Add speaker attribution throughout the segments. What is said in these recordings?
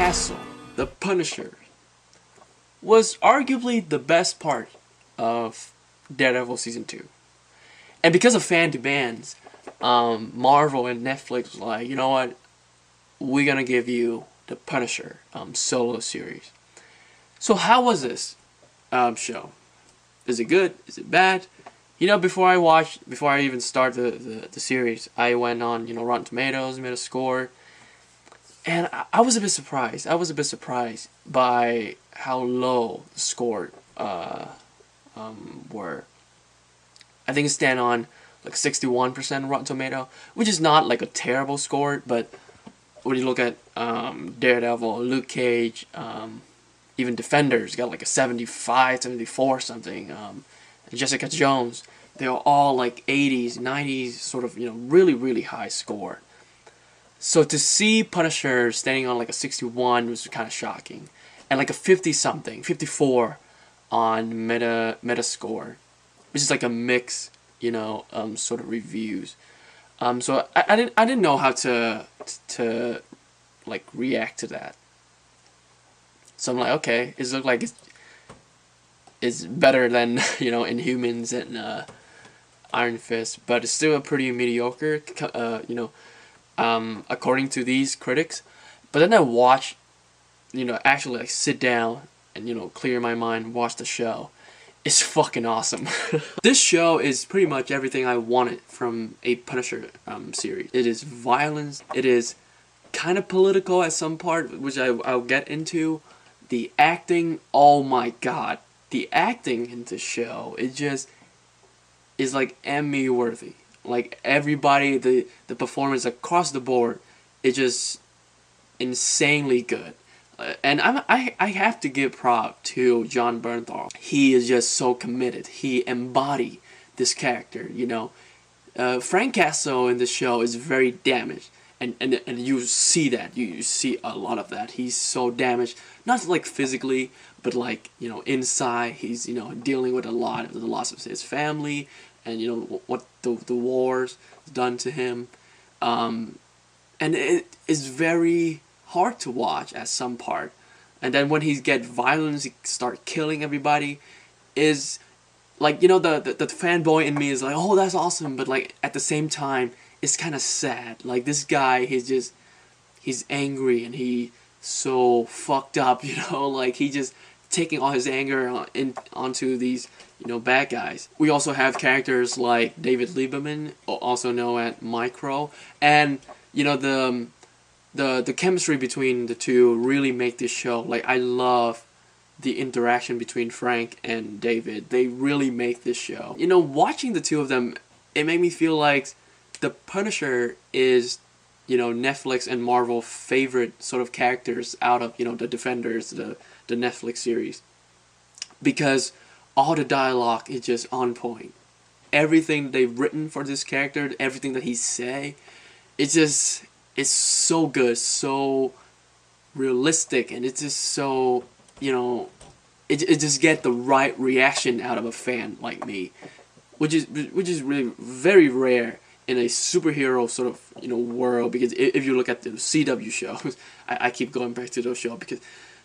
Speaker 1: Castle, the Punisher, was arguably the best part of Daredevil Season 2. And because of fan demands, Marvel and Netflix was like, you know what, we're gonna give you the Punisher solo series. So how was this show? Is it good? Is it bad? You know, before I even start the series, I went on, Rotten Tomatoes, made a score, and I was a bit surprised. I was a bit surprised by how low the score were. I think it stand on like 61% Rotten Tomato, which is not like a terrible score, but when you look at Daredevil, Luke Cage, even Defenders got like a 75, 74 something. Jessica Jones, they're all like 80s, 90s, sort of, really, really high score. So to see Punisher standing on like a 61 was kind of shocking. And like a 50 something, 54 on Metascore, which is like a mix, sort of reviews. So I didn't know how to like react to that. So I'm like, okay, it looks like it's better than Inhumans and Iron Fist, but it's still a pretty mediocre, according to these critics. But then I watch, actually like sit down and clear my mind, watch the show. It's fucking awesome. This show is pretty much everything I wanted from a Punisher series. It is violence. It is kind of political at some part, which I'll get into. The acting, oh my god. The acting in this show, it just is like Emmy worthy. Like everybody, the performance across the board, it's just insanely good. And I have to give prop to Jon Bernthal. He is just so committed. He embodied this character, Frank Castle in the show is very damaged. And you see that. You see a lot of that. He's so damaged. Not like physically, but like, inside. He's, dealing with a lot of the loss of his family. And, what the war's done to him. And it is very hard to watch at some part. And then when he gets violence, he start killing everybody. Is like, the fanboy in me is like, oh, that's awesome. But like at the same time, it's kind of sad. Like this guy, he's angry and he so fucked up, like he just taking all his anger onto these, bad guys. We also have characters like David Lieberman, also known as Micro, and the chemistry between the two really make this show. Like I love the interaction between Frank and David. They really make this show. Watching the two of them, it made me feel like the Punisher is, Netflix and Marvel favorite sort of characters out of, the Defenders, the Netflix series. Because all the dialogue is just on point. Everything they've written for this character, everything that he say, it's so good, so realistic, and it's just so, it just get the right reaction out of a fan like me, which is really very rare in a superhero sort of world. Because if you look at the CW shows, I keep going back to those shows because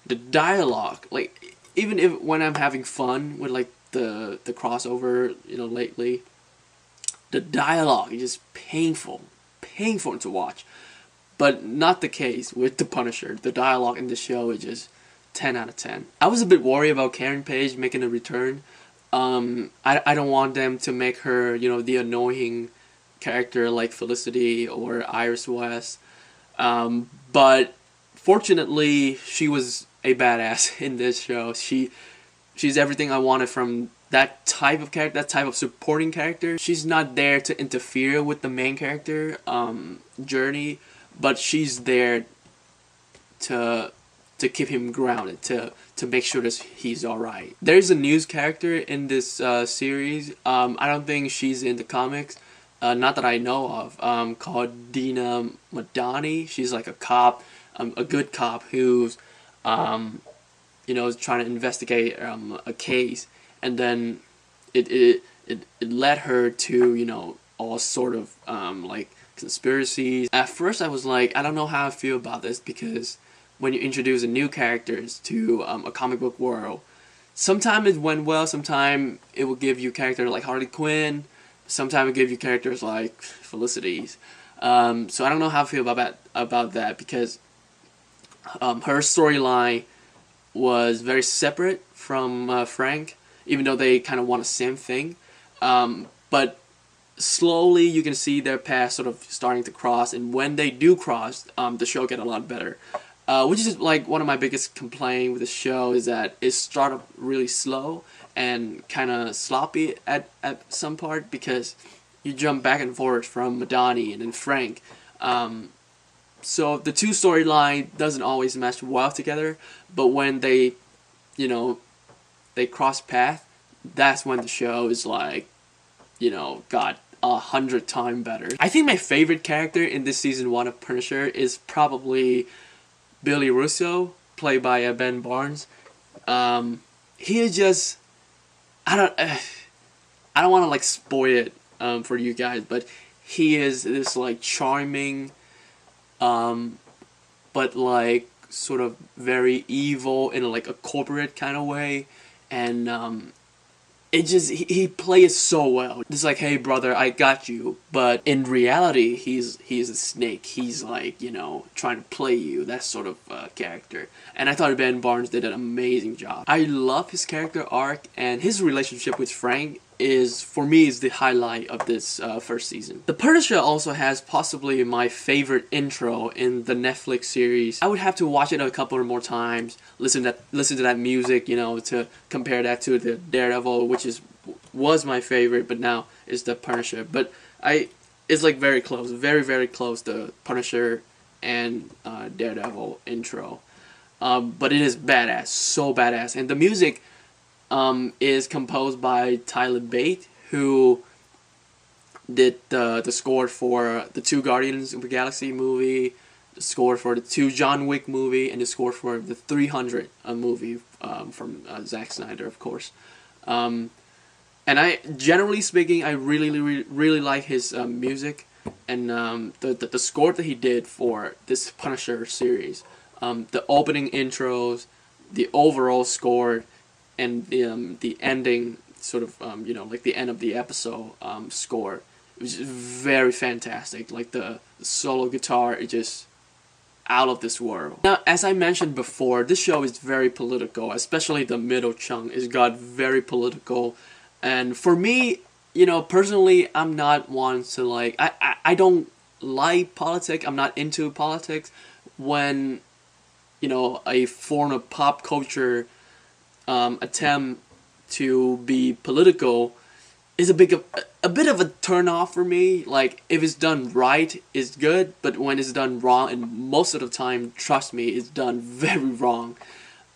Speaker 1: the dialogue, like even if when I'm having fun with like the crossover, lately, the dialogue is just painful to watch. But not the case with the Punisher. The dialogue in the show is just 10 out of 10. I was a bit worried about Karen Page making a return. I don't want them to make her, the annoying character like Felicity or Iris West. But fortunately, she was a badass in this show. She's everything I wanted from that type of character, that type of supporting character. She's not there to interfere with the main character journey, but she's there to keep him grounded, to make sure that he's alright. There's a news character in this series. I don't think she's in the comics, not that I know of, called Dina Madani. She's like a cop, a good cop who's, trying to investigate a case, and then it led her to, all sort of like conspiracies. At first I was like, I don't know how I feel about this, because when you introduce a new characters to a comic book world. Sometimes it went well, sometimes it will give you characters like Harley Quinn, sometimes it give you characters like Felicities. So I don't know how I feel about that because her storyline was very separate from Frank, even though they kind of want the same thing. But slowly you can see their paths sort of starting to cross, and when they do cross, the show get a lot better. Which is like one of my biggest complaints with the show is that it started really slow and kind of sloppy at some part because you jump back and forth from Madani and then Frank. So the two storyline doesn't always match well together, but when they, you know, they cross path, that's when the show is like, you know, got 100 times better. I think my favorite character in this season 1 of Punisher is probably Billy Russo, played by Ben Barnes. He is just, I don't want to like spoil it for you guys, but he is this like charming, but like sort of very evil in like a corporate kind of way, and it just he plays so well. It's like, hey brother, I got you, but in reality he's a snake. He's like, you know, trying to play you, that sort of character. And I thought Ben Barnes did an amazing job. I love his character arc, and his relationship with Frank is, for me, is the highlight of this first season. The Punisher also has possibly my favorite intro in the Netflix series. I would have to watch it a couple more times, listen to that music, you know, to compare that to the Daredevil, which was my favorite, but now is the Punisher. But it's like very close, very close, the Punisher and Daredevil intro. But it is badass, so badass, and the music is composed by Tyler Bate, who did the score for the 2 Guardians of the Galaxy movie, the score for the 2 John Wick movie, and the score for the 300 movie from Zack Snyder, of course. And I, generally speaking, I really like his music, and the score that he did for this Punisher series, the opening intros, the overall score, and the ending sort of you know, like the end of the episode score, it was just very fantastic. Like the solo guitar is just out of this world. Now, as I mentioned before, this show is very political, especially the middle chunk. It's got very political, and for me, you know, personally, I'm not one to like, I don't like politics. I'm not into politics. When, you know, a form of pop culture attempt to be political is a bit of a turn off for me. Like, if it's done right, it's good, but when it's done wrong, and most of the time, trust me, it's done very wrong,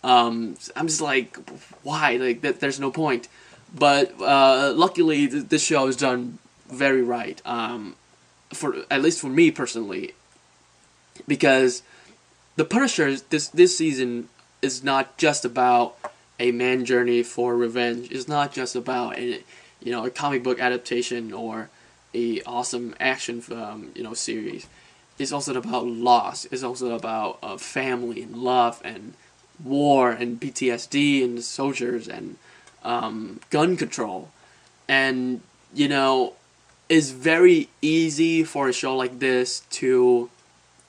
Speaker 1: I'm just like, why? Like, there's no point. But luckily, this show is done very right, for at least for me personally, because the Punisher this season is not just about a man journey for revenge. It's not just about a comic book adaptation or a awesome action you know, series. It's also about loss. It's also about family and love and war and PTSD and soldiers and gun control. And, you know, it's very easy for a show like this to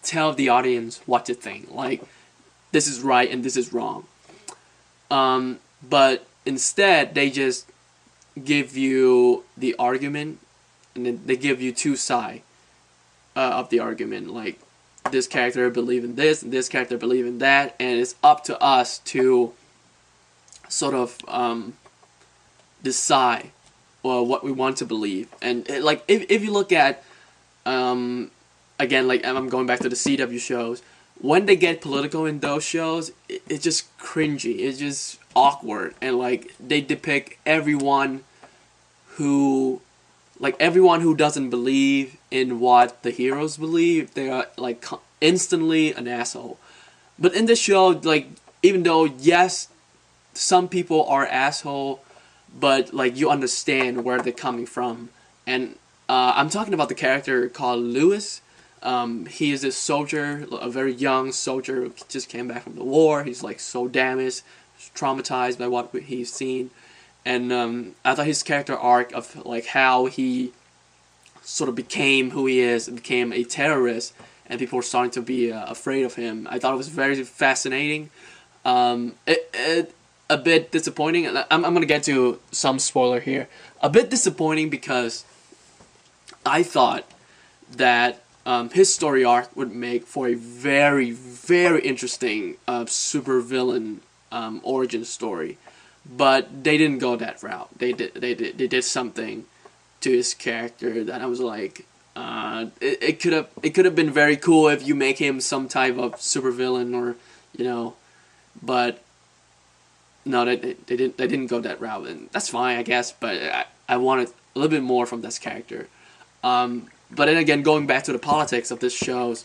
Speaker 1: tell the audience what to think. Like, this is right and this is wrong. But instead, they just give you the argument, and then they give you 2 sides of the argument. Like, this character believe in this, and this character believe in that, and it's up to us to sort of decide what we want to believe. And like, if you look at again, like, I'm going back to the CW shows. When they get political in those shows, it's just cringy. It's just awkward, and like, they depict everyone who doesn't believe in what the heroes believe. They are like instantly an asshole. But in this show, like, even though yes, some people are asshole, but like, you understand where they're coming from. And I'm talking about the character called Lewis. He is a soldier, a very young soldier who just came back from the war. He's like so damaged, traumatized by what he's seen. And I thought his character arc of like how he sort of became who he is, and became a terrorist, and people were starting to be afraid of him. I thought it was very fascinating. A bit disappointing. I'm going to get to some spoiler here. A bit disappointing because I thought that his story arc would make for a very, very interesting supervillain origin story, but they didn't go that route. They did something to his character that I was like, it could have been very cool if you make him some type of supervillain, or but no, they didn't go that route, and that's fine, I guess. But I wanted a little bit more from this character. But then again, going back to the politics of this show,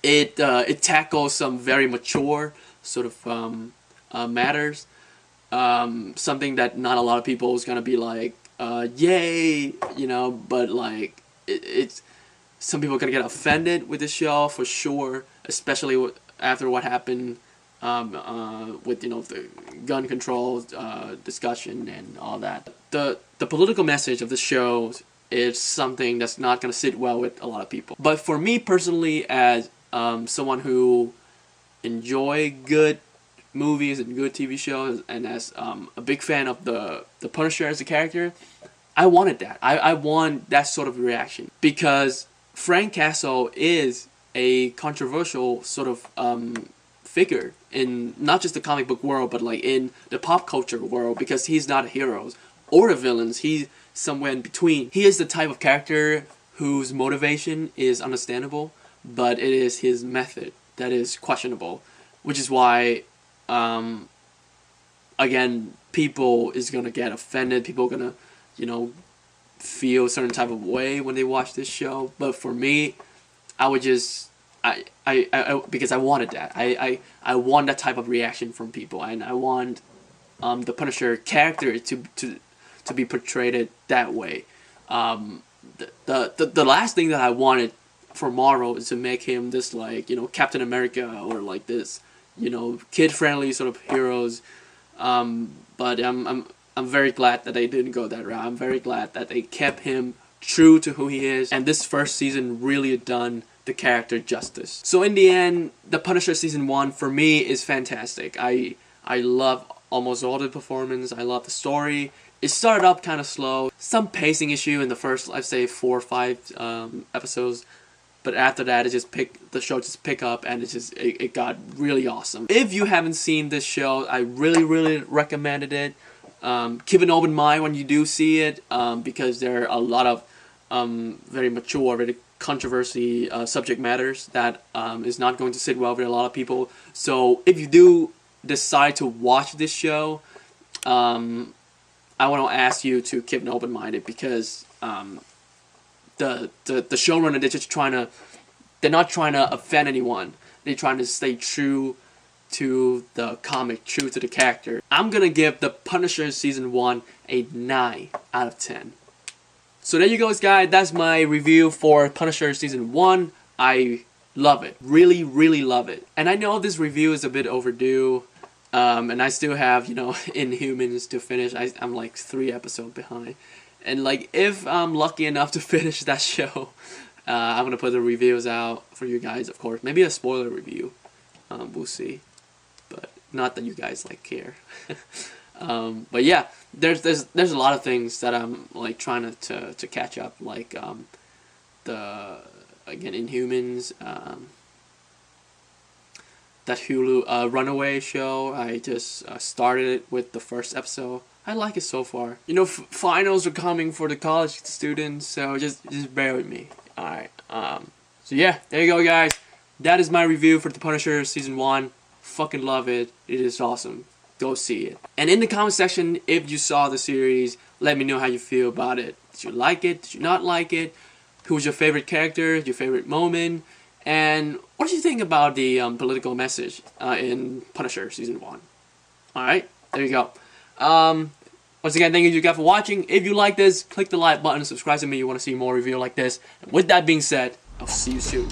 Speaker 1: it tackles some very mature sort of matters. Something that not a lot of people is gonna be like, yay, but like it's some people are gonna get offended with the show for sure, especially after what happened with the gun control discussion and all that. The political message of the show is something that's not going to sit well with a lot of people. But for me personally, as someone who enjoy good movies and good TV shows, and as a big fan of the Punisher as a character, I wanted that. I want that sort of reaction, because Frank Castle is a controversial sort of figure in not just the comic book world, but like in the pop culture world, because he's not a hero or a villain. He's somewhere in between. He is the type of character whose motivation is understandable, but it is his method that is questionable, which is why again, people is gonna get offended. People are gonna feel a certain type of way when they watch this show. But for me, I would just because I wanted that. I want that type of reaction from people, and I want the Punisher character to be portrayed that way. The last thing that I wanted for Marvel is to make him this like Captain America, or like this kid friendly sort of heroes. But I'm very glad that they didn't go that route. I'm very glad that they kept him true to who he is, and this first season really done the character justice. So in the end, the Punisher season 1 for me is fantastic. I love almost all the performance. I love the story. It started up kind of slow, some pacing issue in the first, I'd say 4 or 5 episodes, but after that the show just picked up, and it got really awesome. If you haven't seen this show, I really recommended it. Keep an open mind when you do see it, because there are a lot of very mature, very controversy subject matters that is not going to sit well with a lot of people. So if you do decide to watch this show, I want to ask you to keep an open-minded, because the showrunner, they're not trying to offend anyone. They're trying to stay true to the comic, true to the character. I'm gonna give the Punisher season 1 a 9 out of 10. So there you go, guys. That's my review for Punisher season 1. I love it. Really love it. And I know this review is a bit overdue. And I still have, Inhumans to finish. I'm like 3 episodes behind. And like, if I'm lucky enough to finish that show, I'm gonna put the reviews out for you guys, of course. Maybe a spoiler review. We'll see. But not that you guys like care. But yeah, there's a lot of things that I'm like trying to catch up, like Inhumans, that Hulu Runaway show. I just started it with the first episode. I like it so far. Finals are coming for the college students, so just bear with me. Alright, so yeah, there you go, guys. That is my review for The Punisher season 1. Fucking love it. It is awesome. Go see it. And in the comment section, if you saw the series, let me know how you feel about it. Did you like it? Did you not like it? Who was your favorite character? Your favorite moment? And what do you think about the political message in Punisher season 1? Alright, there you go. Once again, thank you guys for watching. If you like this, click the like button, subscribe to me if you want to see more review like this. And with that being said, I'll see you soon.